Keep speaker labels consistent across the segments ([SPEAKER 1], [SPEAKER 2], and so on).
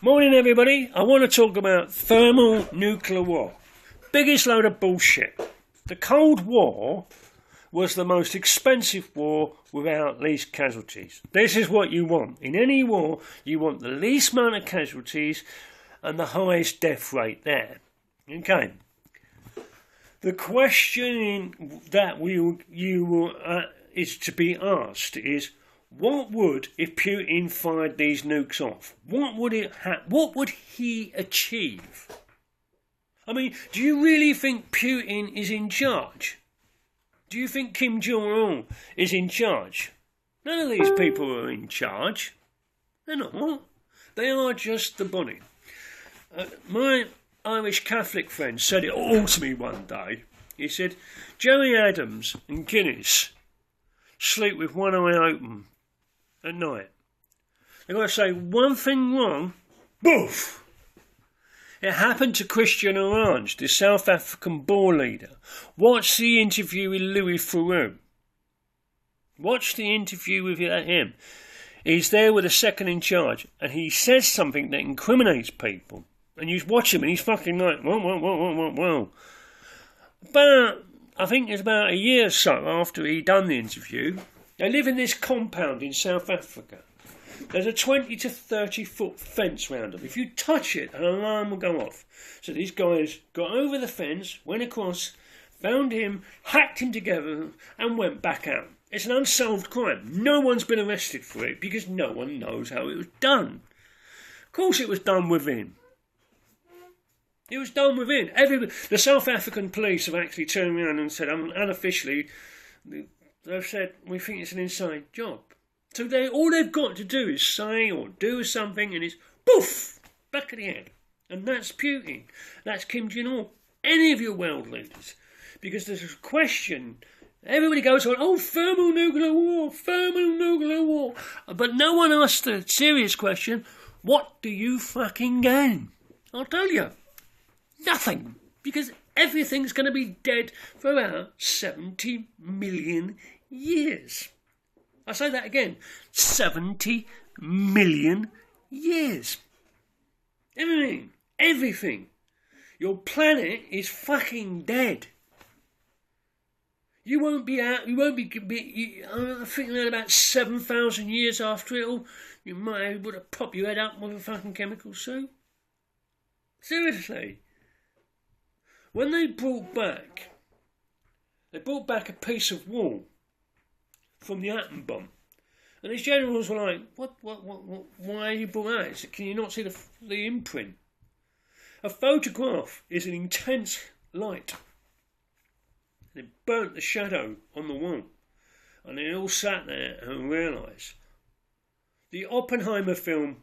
[SPEAKER 1] Morning everybody, I want to talk about thermal nuclear war. Biggest load of bullshit. The Cold War was the most expensive war without least casualties. This is what you want. In any war, you want the least amount of casualties and the highest death rate there. Okay. The question that is to be asked is, what would, if Putin fired these nukes off? What would he achieve? I mean, do you really think Putin is in charge? Do you think Kim Jong-un is in charge? None of these people are in charge. They're not. They are just the body. My Irish Catholic friend said it all to me one day. He said, Jerry Adams and Guinness sleep with one eye open at night. They've got to say one thing wrong, boof! It happened to Christian Orange, the South African ball leader. Watch the interview with Louis Theroux. Watch the interview with him. He's there with a second in charge, and he says something that incriminates people. And you watch him, and he's fucking like, whoa. But I think it's about a year or so after he'd done the interview. They live in this compound in South Africa. There's a 20 to 30 foot fence round them. If you touch it, an alarm will go off. So these guys got over the fence, went across, found him, hacked him together, and went back out. It's an unsolved crime. No one's been arrested for it because no one knows how it was done. Of course it was done within. It was done within. The South African police have actually turned around and said, unofficially, they've said, we think it's an inside job. So all they've got to do is say or do something and it's poof, back of the head. And that's Putin. That's Kim Jong-un. Any of your world leaders. Because there's a question. Everybody goes on, oh, thermal nuclear war. But no one asks the serious question, what do you fucking gain? I'll tell you. Nothing. Because everything's going to be dead for about 70 million years. I say that again. 70 million years. Everything. Your planet is fucking dead. You won't be out. I think about 7,000 years after it all, you might be able to pop your head up with a fucking chemical suit. Seriously. When they brought back a piece of wall from the atom bomb, and these generals were like, "What? Why you brought that?" He said, "Can you not see the imprint? A photograph is an intense light, and it burnt the shadow on the wall, and they all sat there and realised the Oppenheimer film.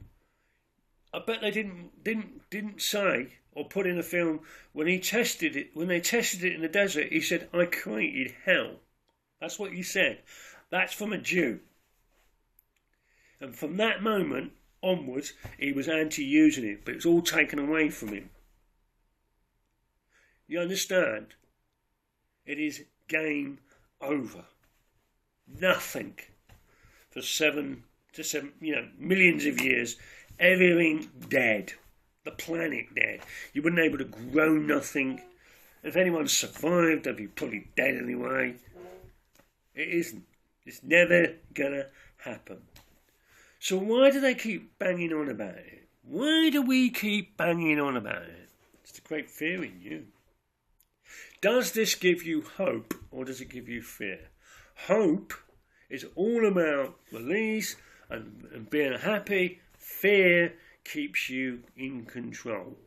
[SPEAKER 1] I bet they didn't say." Or put in a film when they tested it in the desert, he said, I created hell. That's what he said. That's from a Jew. And from that moment onwards, he was anti-using it, but it was all taken away from him. You understand? It is game over. Nothing for millions of years. Everything dead. The planet dead. You wouldn't be able to grow nothing. If anyone survived, they'd be probably dead anyway. It isn't. It's never gonna happen. So why do they keep banging on about it? Why do we keep banging on about it? It's the great fear in you. Does this give you hope or does it give you fear? Hope is all about release and being happy. Fear keeps you in control.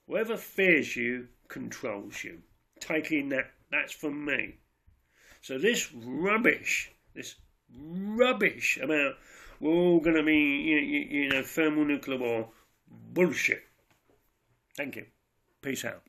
[SPEAKER 1] Whoever fears you controls you. Taking that's from me. So this rubbish about we're all going to be, thermal nuclear war, bullshit. Thank you. Peace out.